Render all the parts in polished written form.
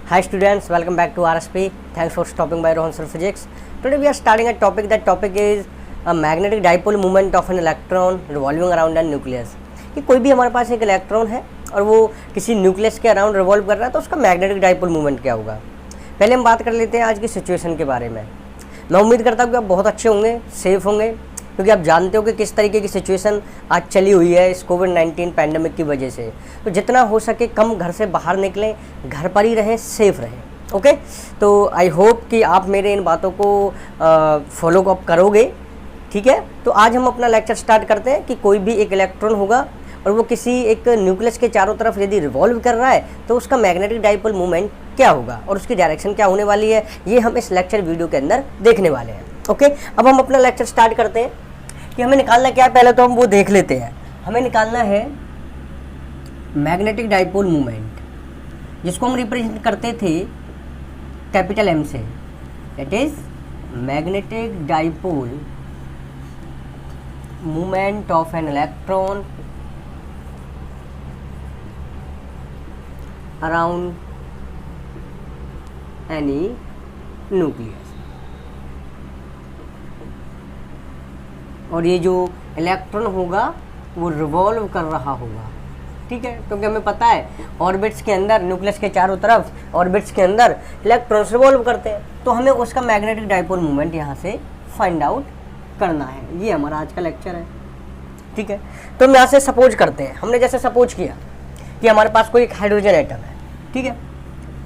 Hi students, welcome back to RSP. Thanks for stopping by Rohan Sir Physics. Today we are starting a topic. That topic is a magnetic dipole moment of an electron revolving around a nucleus. कि कोई भी हमारे पास एक electron है और वो किसी nucleus के अराउंड रिवॉल्व कर रहा है तो उसका मैग्नेटिक डाइपोल मूवमेंट क्या होगा। पहले हम बात कर लेते हैं आज की सिचुएशन के बारे में। मैं उम्मीद करता हूँ कि आप बहुत अच्छे होंगे, सेफ होंगे, क्योंकि आप जानते हो कि किस तरीके की सिचुएशन आज चली हुई है इस कोविड-19 पैंडमिक की वजह से। तो जितना हो सके कम घर से बाहर निकलें, घर पर ही रहें, सेफ रहें। ओके, तो आई होप कि आप मेरे इन बातों को फॉलो अप करोगे। ठीक है, तो आज हम अपना लेक्चर स्टार्ट करते हैं कि कोई भी एक इलेक्ट्रॉन होगा और वो किसी एक न्यूक्लियस के चारों तरफ यदि रिवॉल्व कर रहा है तो उसका मैग्नेटिक डाइपोल मूवमेंट क्या होगा और उसकी डायरेक्शन क्या होने वाली है, ये हम इस लेक्चर वीडियो के अंदर देखने वाले हैं। ओके, अब हम अपना लेक्चर स्टार्ट करते हैं कि हमें निकालना क्या है। पहले तो हम वो देख लेते हैं। हमें निकालना है मैग्नेटिक डाइपोल मूवमेंट, जिसको हम रिप्रेजेंट करते थे कैपिटल एम से। That is magnetic dipole movement of an electron around any nucleus. और ये जो इलेक्ट्रॉन होगा वो रिवॉल्व कर रहा होगा। ठीक है, क्योंकि हमें पता है ऑर्बिट्स के अंदर, न्यूक्लियस के चारों तरफ ऑर्बिट्स के अंदर इलेक्ट्रॉन्स रिवॉल्व करते हैं, तो हमें उसका मैग्नेटिक डाइपोल मूवमेंट यहाँ से फाइंड आउट करना है। ये हमारा आज का लेक्चर है। ठीक है, तो हम यहाँ से सपोज करते हैं। हमने जैसे सपोज किया कि हमारे पास कोई एक हाइड्रोजन एटम है। ठीक है,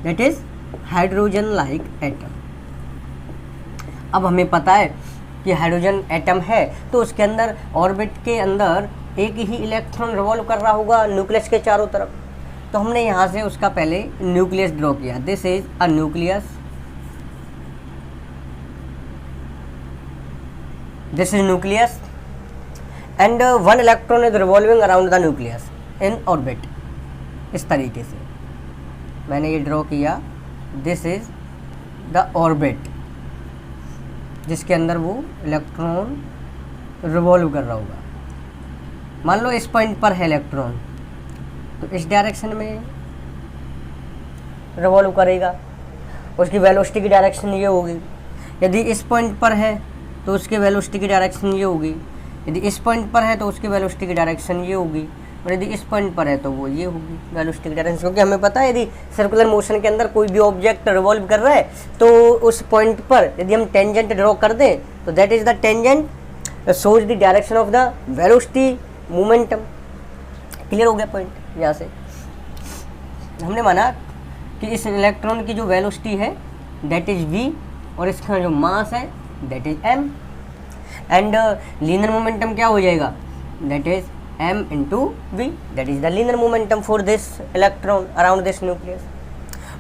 that is hydrogen like atom. अब हमें पता है कि हाइड्रोजन एटम है तो उसके अंदर ऑर्बिट के अंदर एक ही इलेक्ट्रॉन रिवॉल्व कर रहा होगा न्यूक्लियस के चारों तरफ। तो हमने यहाँ से उसका पहले न्यूक्लियस ड्रॉ किया। This is a nucleus, this is nucleus and one electron is revolving around the nucleus in orbit. इस तरीके से मैंने ये ड्रॉ किया। दिस इज द ऑर्बिट जिसके अंदर वो इलेक्ट्रॉन रिवॉल्व कर रहा होगा। मान लो इस पॉइंट पर है इलेक्ट्रॉन, तो इस डायरेक्शन में रिवॉल्व करेगा। उसकी वेलोसिटी की डायरेक्शन ये होगी। यदि इस पॉइंट पर है तो उसकी वेलोसिटी की डायरेक्शन ये होगी। यदि इस पॉइंट पर है तो उसकी वेलोसिटी की डायरेक्शन ये होगी। और यदि इस पॉइंट पर है तो वो ये होगी वेलोसिटी की डायरेक्शन। क्योंकि हमें पता है यदि सर्कुलर मोशन के अंदर कोई भी ऑब्जेक्ट रिवॉल्व कर रहा है तो उस पॉइंट पर यदि हम टेंजेंट ड्रॉ कर दें तो that is the tangent shows the direction of the velocity momentum. Clear हो गया पॉइंट। यहाँ से हमने माना कि इस इलेक्ट्रॉन की जो वेलोसिटी है दैट इज v और इसका जो मास है that is m and linear momentum क्या हो जाएगा, that is m into v, that is the linear momentum for this electron around this nucleus.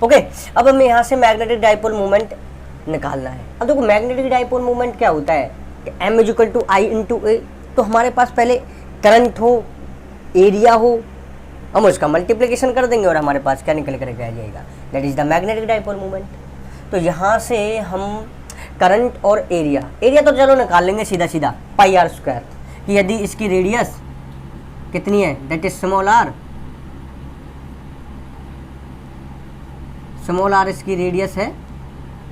Okay, अब हमें यहाँ से मैग्नेटिक डाइपोल मूवमेंट निकालना है। अब देखो मैग्नेटिक डाइपोल मूवमेंट क्या होता है कि m equal to I into A. तो हमारे पास पहले करंट हो, एरिया हो, हम उसका मल्टीप्लिकेशन कर देंगे और हमारे पास क्या निकल कर आ जाएगा, that is the magnetic dipole movement. तो यहाँ से हम करंट और एरिया तो चलो निकाल लेंगे सीधा सीधा पाई आर स्क्वायर, कि यदि इसकी रेडियस कितनी है दैट इज स्मॉल आर इसकी रेडियस है,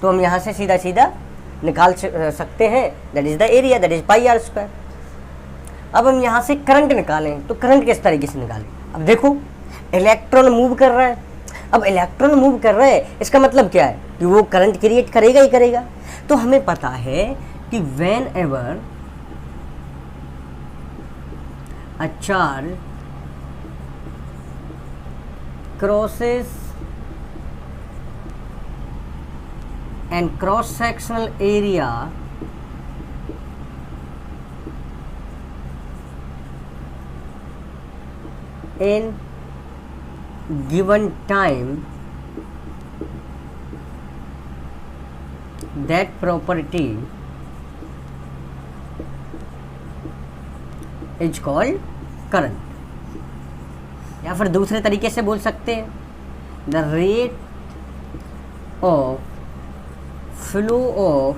तो हम यहाँ से सीधा सीधा निकाल सकते हैं that is the area, that is pi r square. अब हम यहाँ से करंट निकालें तो करंट किस तरीके से निकालें। अब देखो इलेक्ट्रॉन मूव कर रहा है। अब इलेक्ट्रॉन मूव कर रहा है इसका मतलब क्या है कि वो करंट क्रिएट करेगा ही करेगा। तो हमें पता है कि when ever a charge crosses and cross sectional area in given time, that property is called current. या फिर दूसरे तरीके से बोल सकते हैं the rate of flow of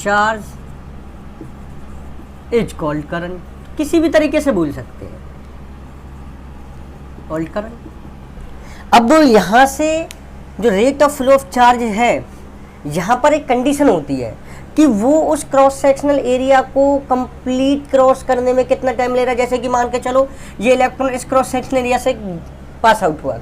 charge is called current. किसी भी तरीके से बोल सकते हैं, कॉल्ड करंट। अब यहाँ से जो rate of flow of charge है, यहाँ पर एक कंडीशन होती है कि वो उस क्रॉस सेक्शनल एरिया को कंप्लीट क्रॉस करने में कितना टाइम ले रहा है। जैसे कि मान के चलो ये इलेक्ट्रॉन इस क्रॉस सेक्शनल एरिया से पास आउट हुआ,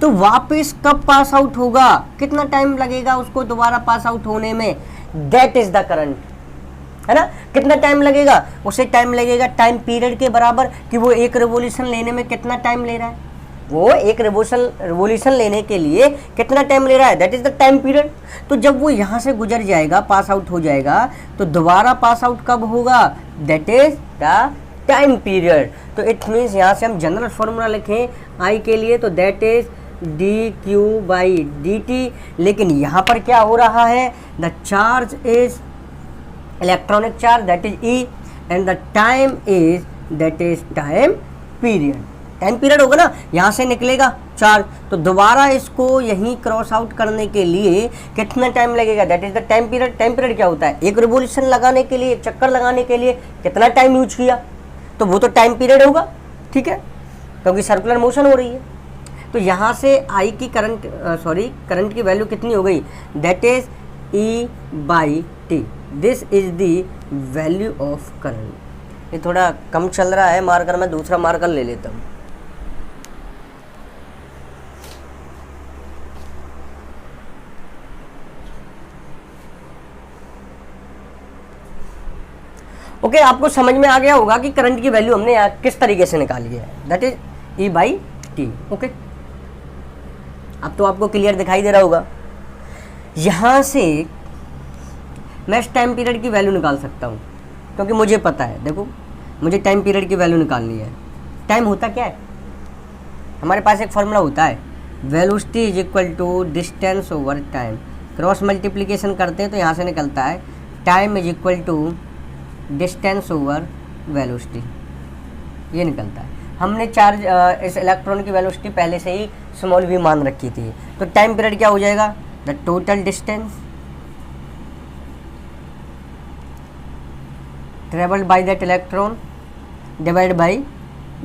तो वापस कब पास आउट होगा, कितना टाइम लगेगा उसको दोबारा पास आउट होने में, दैट इज द करंट, है ना। कितना टाइम लगेगा, उसे टाइम लगेगा टाइम पीरियड के बराबर, कि वो एक रिवोल्यूशन लेने में कितना टाइम ले रहा है, वो एक रिवोल्यूशन लेने के लिए कितना टाइम ले रहा है, that is the time period. तो जब वो यहाँ से गुजर जाएगा, पास आउट हो जाएगा, तो दोबारा पास आउट कब होगा, that is the time period. तो इट मीन्स यहाँ से हम जनरल फॉर्मूला लिखें आई के लिए, तो that is D Q by D T. लेकिन यहाँ पर क्या हो रहा है, the charge is electronic charge, that is E, and the time is that is time period. Time period होगा ना, यहाँ से निकलेगा चार्ज, तो दोबारा इसको यहीं क्रॉस आउट करने के लिए कितना टाइम लगेगा, that is the time period. Time period क्या होता है, एक रिवोल्यूशन लगाने के लिए, एक चक्कर लगाने के लिए कितना टाइम यूज किया, तो वो तो टाइम पीरियड होगा, ठीक है, क्योंकि सर्कुलर मोशन हो रही है। तो यहाँ से आई की करंट की वैल्यू कितनी हो गई, that is E by T, this is the value of current. ये थोड़ा कम चल रहा है मार्कर, मैं दूसरा मार्कर ले लेता हूँ। ओके, आपको समझ में आ गया होगा कि करंट की वैल्यू हमने यहाँ किस तरीके से निकाली है, that is E by T. Okay, अब तो आपको क्लियर दिखाई दे रहा होगा। यहाँ से मैं इस टाइम पीरियड की वैल्यू निकाल सकता हूँ, क्योंकि मुझे पता है, देखो मुझे टाइम पीरियड की वैल्यू निकालनी है। टाइम होता क्या है, हमारे पास एक फॉर्मूला होता है, velocity is equal to distance over time. Cross multiplication करते हैं तो यहाँ से निकलता है time is equal to distance over velocity, ये निकलता है। हमने चार्ज इस इलेक्ट्रॉन की वेलोसिटी पहले से ही स्मॉल v मान रखी थी, तो टाइम पीरियड क्या हो जाएगा, the total distance travelled by that electron divide by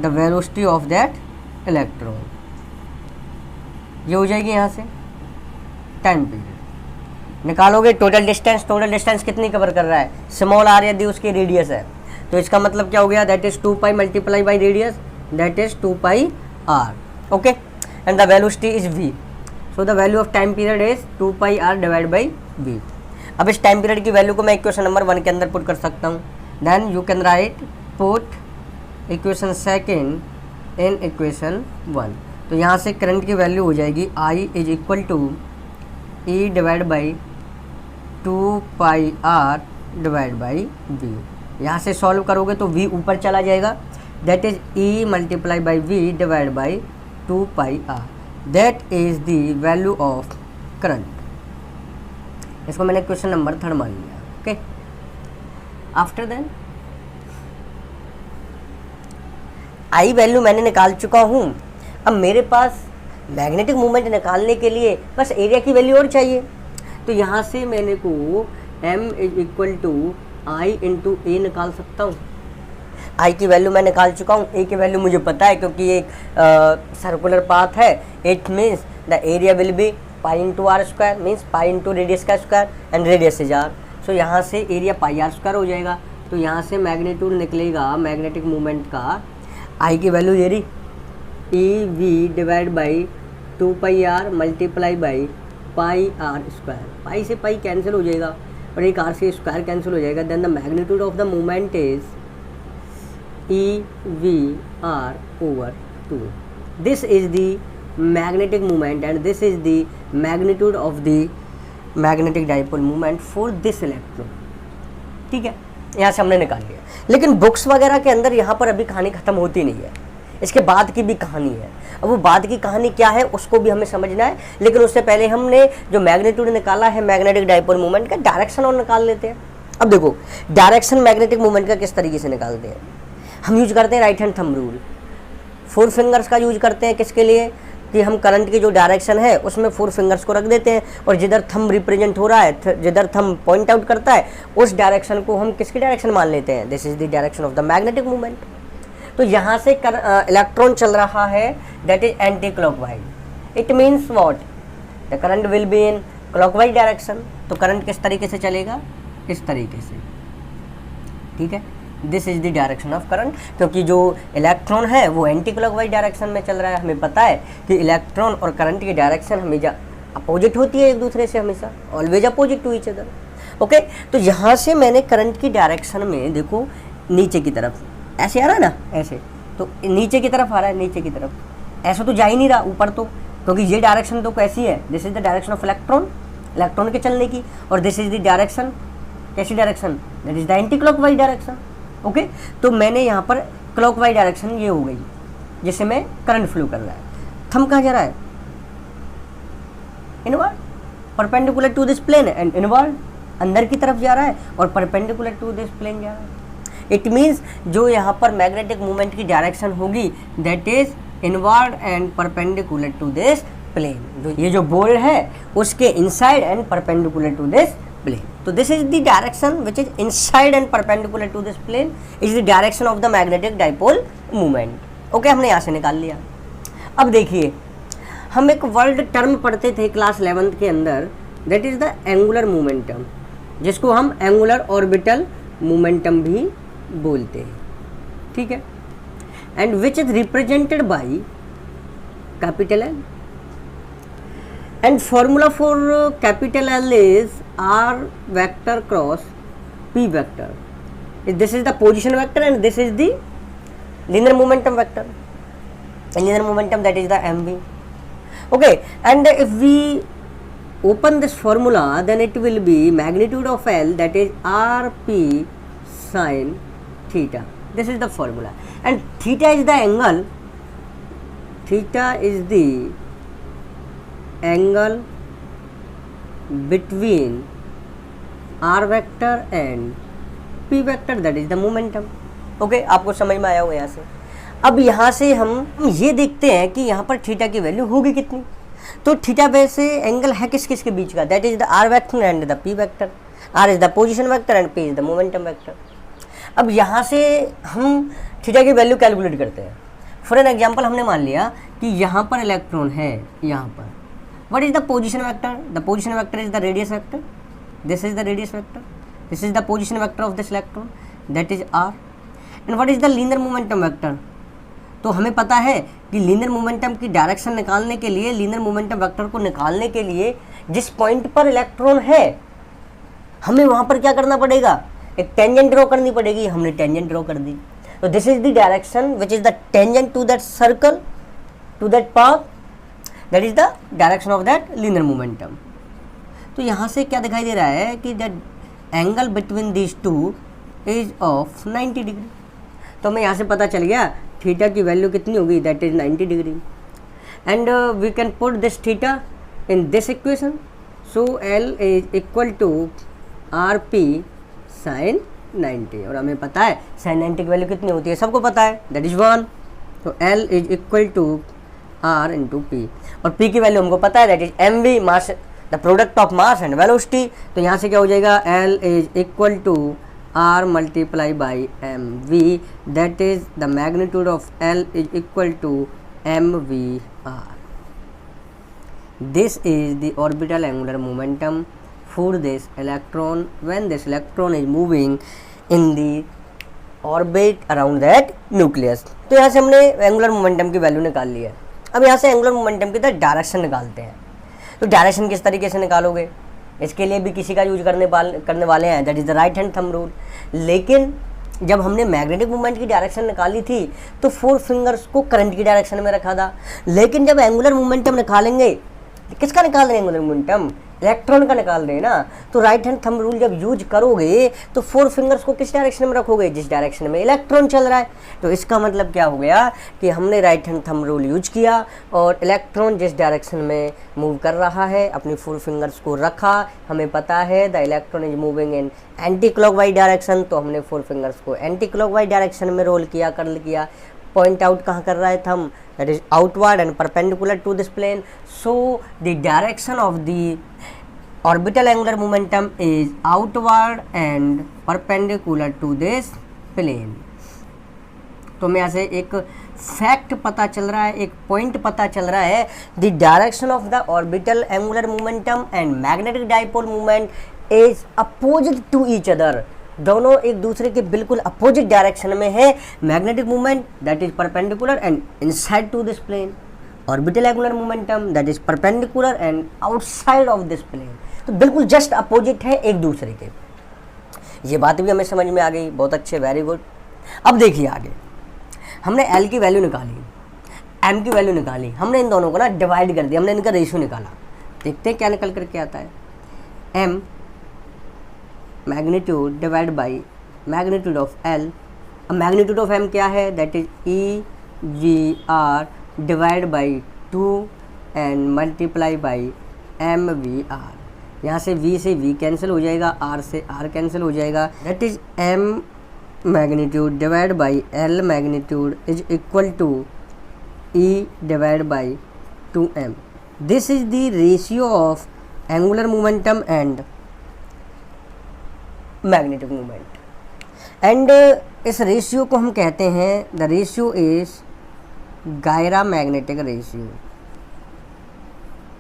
the velocity of that electron, ये हो जाएगी यहाँ से टाइम पीरियड। निकालोगे टोटल डिस्टेंस कितनी कवर कर रहा है, स्मॉल आर यदि उसकी रेडियस है, तो इसका मतलब क्या हो गया, that is 2 pi multiply by radius, that is 2 pi r. Okay, and the velocity is v, so the value of time period is 2 pi r divide by v। अब इस टाइम पीरियड की वैल्यू को मैं equation number 1 के अंदर put कर सकता हूँ, then you can write put equation second in equation 1। तो यहाँ से करंट की वैल्यू हो जाएगी I is equal to e divide by 2 pi r divide by v। यहाँ से सॉल्व करोगे तो v ऊपर चला जाएगा, that is e multiply by v divide by 2 pi r, that is the value of current. इसको मैंने क्वेश्चन नंबर 3 मान लिया। Okay, after then I value मैंने निकाल चुका हूँ। अब मेरे पास मैग्नेटिक मूवमेंट निकालने के लिए बस एरिया की वैल्यू और चाहिए, तो यहाँ से मैंने को m is equal to I into A निकाल सकता हूँ। आई की वैल्यू मैं निकाल चुका हूँ, ए की वैल्यू मुझे पता है क्योंकि ये सर्कुलर पाथ है। It means the area will be pi into r square, means pi into radius का square, and radius is r. So यहाँ से एरिया पाई आर स्क्वायर हो जाएगा। तो यहाँ से मैग्नीट्यूड निकलेगा मैग्नेटिक मूवमेंट का, आई की वैल्यू ये रही E V divide by 2 pi r multiply by pi r square. Pi से पाई कैंसिल हो जाएगा और एक आर से स्क्वायर कैंसिल हो जाएगा। Then the magnitude of the movement is e v r over 2। This is the magnetic movement and this is the magnitude of the magnetic dipole movement for this electron. ठीक है, यहाँ से हमने निकाल लिया। लेकिन बुक्स वगैरह के अंदर यहाँ पर अभी कहानी ख़त्म होती नहीं है, इसके बाद की भी कहानी है। अब वो बाद की कहानी क्या है उसको भी हमें समझना है, लेकिन उससे पहले हमने जो मैग्नीट्यूड निकाला है मैग्नेटिक डाइपोल मूवमेंट का, डायरेक्शन और निकाल लेते हैं। अब देखो डायरेक्शन मैग्नेटिक मूवमेंट का किस तरीके से निकालते हैं। हम यूज करते हैं right hand thumb rule, 4 fingers का यूज करते हैं। किसके लिए, कि हम करंट की जो डायरेक्शन है उसमें 4 फिंगर्स को रख देते हैं और जिधर थंब रिप्रेजेंट हो रहा है, जिधर थंब पॉइंट आउट करता है, उस डायरेक्शन को हम किसकी डायरेक्शन मान लेते हैं, this is the direction of the magnetic movement. तो यहाँ से इलेक्ट्रॉन चल रहा है that is anti clockwise, it means what, the current will be in clockwise direction. तो करंट किस तरीके से चलेगा, इस तरीके से, ठीक है। This is the direction of current, क्योंकि जो इलेक्ट्रॉन है वो एंटी क्लॉकवाइज डायरेक्शन में चल रहा है। हमें पता है कि इलेक्ट्रॉन और करंट की डायरेक्शन हमेशा अपोजिट होती है एक दूसरे से, हमेशा always opposite to each other. Okay, तो यहाँ से मैंने करंट की डायरेक्शन में देखो नीचे की तरफ ऐसे आ रहा है ना, ऐसे, तो नीचे की तरफ आ रहा है, नीचे की तरफ, ऐसा तो जा ही नहीं रहा ऊपर, तो क्योंकि ये डायरेक्शन तो कैसी है, this is the direction of electron, electron के चलने की, और दिस इज द डायरेक्शन, कैसी direction, that is the anti clockwise direction. Okay, तो मैंने यहाँ पर क्लॉकवाइज डायरेक्शन ये हो गई जिससे में करंट फ्लो कर रहा है। थंब कहाँ जा रहा है, inward, perpendicular to this plane, and inward अंदर की तरफ जा रहा है और परपेंडिकुलर टू दिस प्लेन जा रहा है। इट मीन्स जो यहाँ पर मैग्नेटिक मूवमेंट की डायरेक्शन होगी that is inward and perpendicular to this plane. जो ये जो बोल्ड है उसके inside and perpendicular to this plane. तो this is the direction which is inside and perpendicular to this plane is the direction of the magnetic dipole movement. Okay, हमने यहाँ से निकाल लिया। अब देखिए, हम एक वर्ड टर्म पढ़ते थे क्लास 11th के अंदर, that is the angular momentum, जिसको हम एंगुलर ऑर्बिटल मोमेंटम भी बोलते हैं, ठीक है, and which is represented by capital L, and formula for capital L is r vector cross p vector. This is the position vector and this is the linear momentum vector, and linear momentum that is the mv. Okay, and if we open this formula, then it will be magnitude of L, that is rp sin theta. This is the formula, and theta is the angle, theta is the angle between r vector and p vector, that is the momentum. Okay, आपको समझ में आया होगा यहाँ से। अब यहाँ से हम ये देखते हैं कि यहाँ पर थीटा की वैल्यू होगी कितनी। तो थीटा वैसे एंगल है किस किस के बीच का, that is the r vector and the p vector. R is the position vector and p is the momentum vector. अब यहाँ से हम थीटा की वैल्यू कैलकुलेट करते हैं। फॉर एन एग्जाम्पल, हमने मान लिया कि यहाँ पर इलेक्ट्रॉन है, यहाँ पर what is the position vector, the position vector is the radius vector, this is the radius vector, this is the position vector of this electron, that is r. And what is the linear momentum vector, तो हमें पता है कि linear momentum की direction निकालने के लिए, linear momentum vector को निकालने के लिए जिस पॉइंट पर इलेक्ट्रॉन है हमें वहाँ पर क्या करना पड़ेगा, एक टेंजेंट ड्रॉ करनी पड़ेगी। हमने टेंजेंट ड्रॉ कर दी। तो this is the direction which is the tangent to that circle, to that path, that is the direction of that linear momentum. तो यहाँ से क्या दिखाई दे रहा है कि the angle between these two is of 90 degree. तो हमें यहाँ से पता चल गया थीटा की वैल्यू कितनी होगी, that is 90 degree. And we can put this theta in this equation. So L is equal to R P sine 90, और हमें पता है साइन 90 की वैल्यू कितनी होती है, सबको पता है, दैट इज 1। तो L is equal to R into P, और पी की वैल्यू हमको पता है, that is M V, mass, the product of mass and velocity. तो यहाँ से क्या हो जाएगा, L is equal to R multiply by mv, that is the magnitude of L is equal to mvr. This is the orbital angular momentum for this electron when this electron is moving in the orbit around that nucleus. तो यहाँ से हमने angular momentum की value निकाल ली है। अब यहाँ से एंगुलर मोमेंटम की डायरेक्शन निकालते हैं। तो डायरेक्शन किस तरीके से निकालोगे, इसके लिए भी किसी का यूज करने वाले हैं, that is the right hand thumb rule. लेकिन जब हमने मैग्नेटिक मूवमेंट की डायरेक्शन निकाली थी तो 4 फिंगर्स को करंट की डायरेक्शन में रखा था। लेकिन जब एंगुलर मोमेंटम निकालेंगे, किसका निकाल रहे हैं एंगुलर मोमेंटम, इलेक्ट्रॉन का निकाल रहे हैं ना। तो राइट हैंड थंब रूल जब यूज करोगे तो 4 फिंगर्स को किस डायरेक्शन में रखोगे, जिस डायरेक्शन में इलेक्ट्रॉन चल रहा है। तो इसका मतलब क्या हो गया कि हमने right hand thumb rule use किया और इलेक्ट्रॉन जिस डायरेक्शन में मूव कर रहा है अपनी 4 फिंगर्स को रखा। हमें पता है the electron is moving in anti clockwise direction, तो हमने 4 फिंगर्स को एंटी क्लॉकवाइज डायरेक्शन में रोल किया, कर्ल किया। पॉइंट आउट कहाँ कर रहा है thumb, that is outward and perpendicular to this plane. So the direction of the orbital angular momentum is outward and perpendicular to this plane। तो मैं यहाँ से एक फैक्ट पता चल रहा है, एक पॉइंट पता चल रहा है, the direction of the orbital angular momentum and magnetic dipole moment is opposite to each other. दोनों एक दूसरे के बिल्कुल अपोजिट डायरेक्शन में है। Magnetic movement that is perpendicular and inside to this plane, orbital angular momentum that is perpendicular and outside of this plane. तो बिल्कुल just opposite है एक दूसरे के। ये बात भी हमें समझ में आ गई, बहुत अच्छे, वेरी गुड। अब देखिए आगे, हमने L की वैल्यू निकाली, M की वैल्यू निकाली, हमने इन दोनों को ना डिवाइड कर दिया, हमने इनका रेशियो निकाला। देखते हैं क्या निकल करके आता है। M magnitude divide by magnitude of L। अब मैग्नीट्यूड ऑफ M क्या है, that is EGR divide by 2 and multiply by MVR। यहाँ से V से V कैंसिल हो जाएगा, R से R कैंसिल हो जाएगा, that is M magnitude divide by L magnitude is equal to E divide by 2M। This is the ratio of angular momentum and magnetic moment. And इस ratio को हम कहते हैं the ratio is gyro magnetic ratio.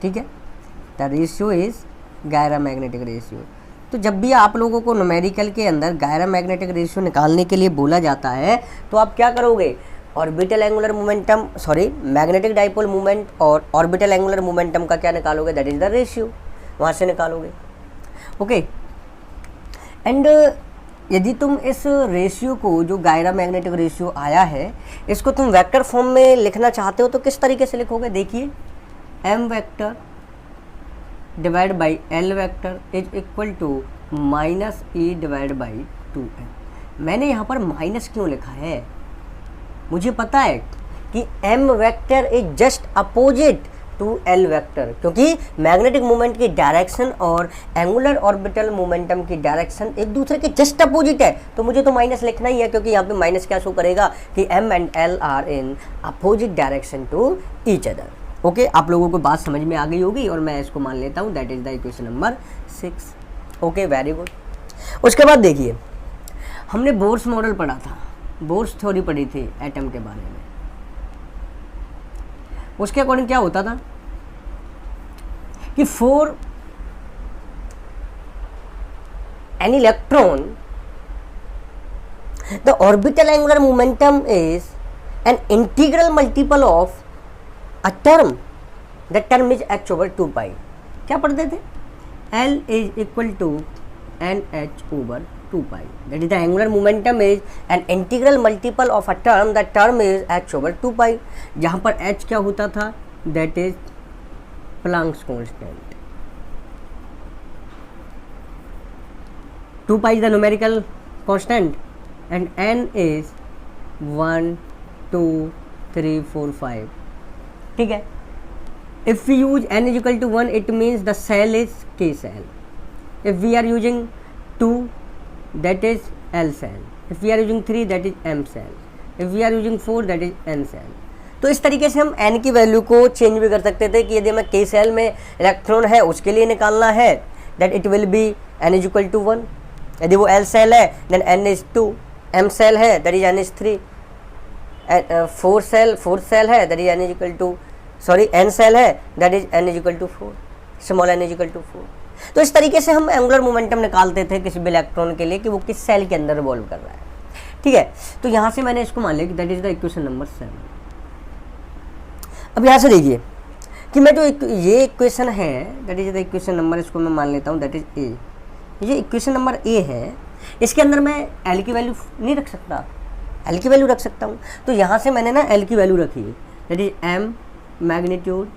ठीक है, the ratio is gyro magnetic ratio. तो जब भी आप लोगों को न्यूमेरिकल के अंदर गायरा मैग्नेटिक रेशियो निकालने के लिए बोला जाता है तो आप क्या करोगे, orbital angular momentum magnetic dipole moment और ऑर्बिटल एंगुलर मोमेंटम का क्या निकालोगे, दैट इज द रेशियो, वहाँ से निकालोगे। ओके, एंड यदि तुम इस रेशियो को, जो गायरा मैग्नेटिक रेशियो आया है, इसको तुम वेक्टर फॉर्म में लिखना चाहते हो तो किस तरीके से लिखोगे, देखिए M vector divide by L vector is equal to minus E divide by 2M। मैंने यहाँ पर माइनस क्यों लिखा है, मुझे पता है कि M vector is just opposite to L vector, क्योंकि मैग्नेटिक मोमेंट की डायरेक्शन और एंगुलर ऑर्बिटल मोमेंटम की डायरेक्शन एक दूसरे के जस्ट अपोजिट है। तो मुझे तो माइनस लिखना ही है, क्योंकि यहाँ पे माइनस क्या शो करेगा कि M and L are in opposite direction to each other. Okay, आप लोगों को बात समझ में आ गई होगी और मैं इसको मान लेता हूँ that is the equation number 6। Okay, very good. उसके बाद देखिए, हमने बोर्स मॉडल पढ़ा था, बोर्स थ्योरी पढ़ी थी एटम के बारे में। उसके अकॉर्डिंग क्या होता था कि for an electron the orbital angular momentum is an integral multiple of a term, that term is h over 2 pi. क्या पढ़ते थे, L is equal to NH over 2 pi, that is the angular momentum is an integral multiple of a term, that term is h over 2 pi. जहाँ पर h क्या होता था, that is Planck's constant. 2 pi is the numerical constant and n is 1 2 3 4 5। ठीक है, if we use n is equal to 1 it means the cell is K cell, if we are using 2 that is L cell, if we are using 3 that is M cell, if we are using 4 that is N cell। तो इस तरीके से हम n की value को change भी कर सकते थे कि यदि हमें K सेल में इलेक्ट्रॉन है उसके लिए निकालना है that it will be n is equal to 1, यदि वो L सेल है then n is 2, M shell है that is n is 3, 4 shell है that is n is equal to n shell है that is n is equal to 4, small n is equal to 4। तो इस तरीके से हम angular momentum निकालते थे किसी भी इलेक्ट्रॉन के लिए कि वो किस सेल के अंदर रिवॉल्व कर रहा है। ठीक है, तो यहाँ से मैंने इसको मान लिया कि that is the equation number 7। अब यहाँ से देखिए कि मैं जो ये इक्वेशन है that is the equation number, इसको मैं मान लेता हूँ दैट इज ए। ये इक्वेशन नंबर ए है, इसके अंदर मैं L की वैल्यू नहीं रख सकता, L की वैल्यू रख सकता हूँ। तो यहाँ से मैंने ना L की वैल्यू रखी that is M magnitude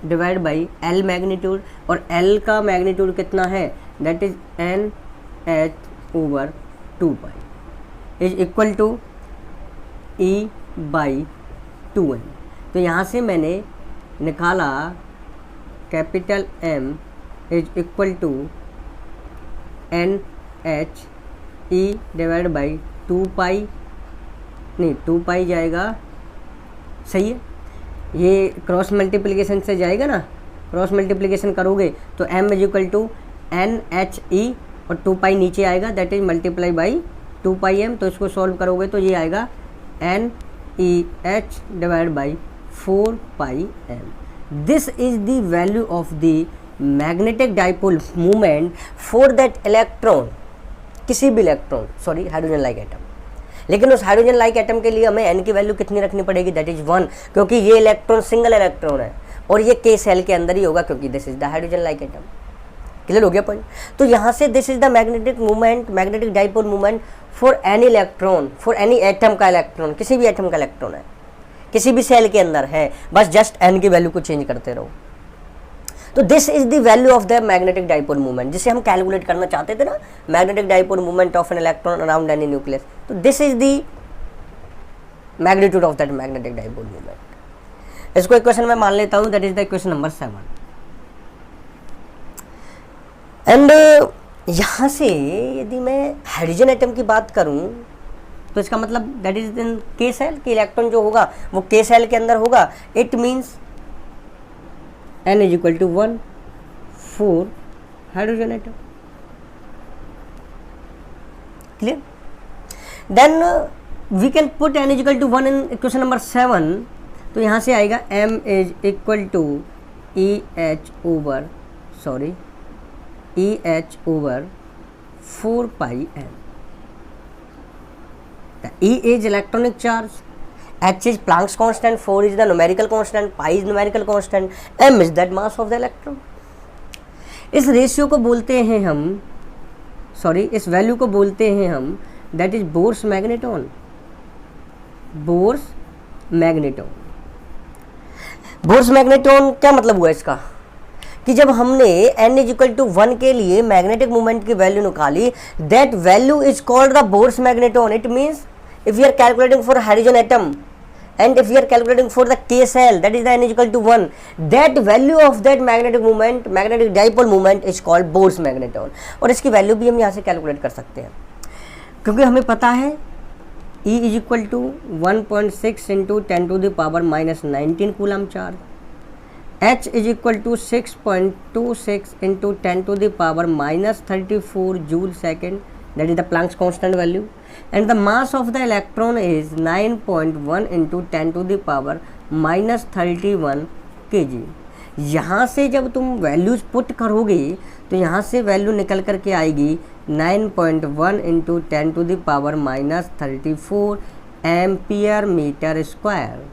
divide by L magnitude, और L का मैग्नीट्यूड कितना है that is NH over 2 pi is equal to E by 2M। तो यहाँ से मैंने निकाला capital M is equal to NH E divide by 2 pi, नहीं 2 पाई जाएगा, सही है, ये क्रॉस मल्टीप्लिकेशन से जाएगा ना, क्रॉस मल्टीप्लिकेशन करोगे तो M is equal to NHE और 2 पाई नीचे आएगा that is multiply by 2 pi M। तो इसको सॉल्व करोगे तो ये आएगा EH divided by 4 pi m. This is the value of the magnetic dipole moment for that electron, किसी भी electron, sorry hydrogen like atom. लेकिन उस हाइड्रोजन लाइक एटम के लिए हमें n की वैल्यू कितनी रखनी पड़ेगी, दैट इज 1, क्योंकि ये इलेक्ट्रॉन सिंगल इलेक्ट्रॉन है और ये k सेल के अंदर ही होगा, क्योंकि this is the hydrogen like atom. Clear हो गया पॉइंट? तो यहाँ से this is the magnetic movement, magnetic dipole movement for any electron, for any atom का इलेक्ट्रॉन, किसी भी एटम का इलेक्ट्रॉन है, किसी भी सेल के अंदर है, बस जस्ट n की वैल्यू को चेंज करते रहो। तो this is the value of the magnetic dipole movement, जिसे हम कैलकुलेट करना चाहते थे ना, magnetic dipole movement of an electron around any nucleus. तो this is the magnitude of that magnetic dipole movement. इसको इक्वेशन में मान लेता हूं, that is the equation number 7। And यहाँ से यदि मैं हाइड्रोजन एटम की बात करूं तो इसका मतलब that is in k shell, कि इलेक्ट्रॉन जो होगा वो k सेल के अंदर होगा। It means n is equal to 1 for hydrogen atom. Clear? Then we can put n is equal to 1 in equation number 7. तो यहाँ से आएगा m is equal to EH over 4 pi m. The E is electronic charge, H is Planck's constant, 4 is the numerical constant, pi is numerical constant, m is that mass of the electron. इस ratio को बोलते हैं हम, sorry इस value को बोलते हैं हम, that is bourse magneton. Bourse magneton, bourse magneton क्या मतलब हुआ इसका, कि जब हमने n इज इक्वल टू 1 के लिए मैग्नेटिक मोमेंट की वैल्यू निकाली, that value is called the bourse magneton. It means if we are calculating for hydrogen atom and if we are calculating for the k cell, that is the n is equal to 1, that value of that magnetic moment, magnetic dipole moment is called Bohr's magneton। और इसकी value भी हम यहाँ से calculate कर सकते हैं, क्योंकि हमें पता है E is equal to 1.6 into 10 to the power minus 19 coulomb charge, H is equal to 6.26 into 10 to the power minus 34 joule second, that is the Planck's constant value, and the mass of the electron is 9.1 into 10 to the power minus 31 kg। यहाँ से जब तुम values put करोगे तो यहाँ से value निकल कर के आएगी 9.1 into 10 to the power minus 34 ampere metre square.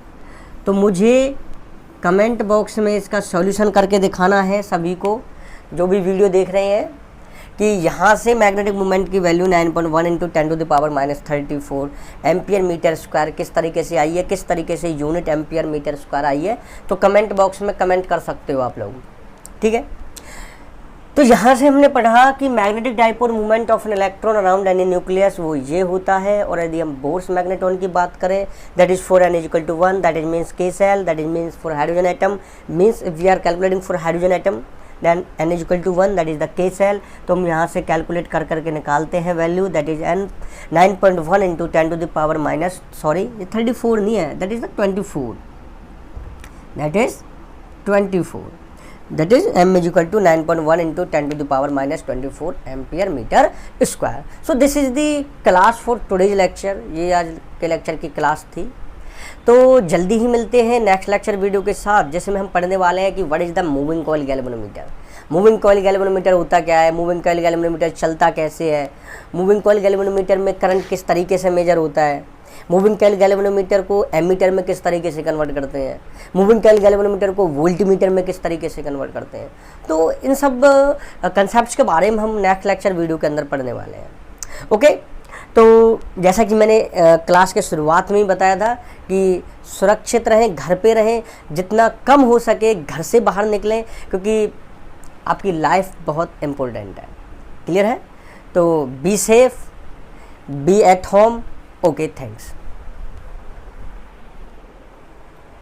तो मुझे कमेंट बॉक्स में इसका सॉल्यूशन करके दिखाना है सभी को, जो भी वीडियो देख रहे हैं, कि यहाँ से मैग्नेटिक मोमेंट की value 9.1 into 10 to the power minus 34 ampere metre square किस तरीके से आई है, किस तरीके से यूनिट एम्पियर मीटर स्क्वायर आई है। तो कमेंट बॉक्स में कमेंट कर सकते हो आप लोग, ठीक है। तो यहाँ से हमने पढ़ा कि magnetic dipole movement of an electron around any nucleus वो ये होता है। और यदि हम बोर्स मैग्नेटॉन की बात करें, that is for n is equal to 1, that is means k shell, that is means for hydrogen atom, means if we are calculating for hydrogen atom then n is equal to 1, that is the k shell. तो हम यहाँ से calculate कर करके निकालते हैं value, that is n 9.1 into 10 to the power minus, sorry ये 34 नहीं है, that is the 24, that is 24, that is m is equal to 9.1 into 10 to the power minus 24 ampere metre square. So this is the class for today's lecture, ये आज के lecture की class थी। तो जल्दी ही मिलते हैं नेक्स्ट लेक्चर वीडियो के साथ, जिसमें हम पढ़ने वाले हैं कि what is the moving coil galvanometer. Moving coil galvanometer होता क्या है, मूविंग कॉइल गैल्वेनोमीटर चलता कैसे है, मूविंग कॉइल गैल्वेनोमीटर में करंट किस तरीके से मेजर होता है, मूविंग कॉइल गैल्वेनोमीटर को एमीटर में किस तरीके से कन्वर्ट करते हैं, मूविंग कॉइल गैल्वेनोमीटर को वोल्टमीटर में किस तरीके से कन्वर्ट करते हैं। तो इन सब कंसेप्ट्स के बारे में हम नेक्स्ट लेक्चर वीडियो के अंदर पढ़ने वाले हैं। ओके, तो जैसा कि मैंने क्लास के शुरुआत में ही बताया था कि सुरक्षित रहें, घर पे रहें, जितना कम हो सके घर से बाहर निकलें, क्योंकि आपकी लाइफ बहुत इम्पोर्टेंट है। क्लियर है? तो be safe, be at home. Okay, thanks.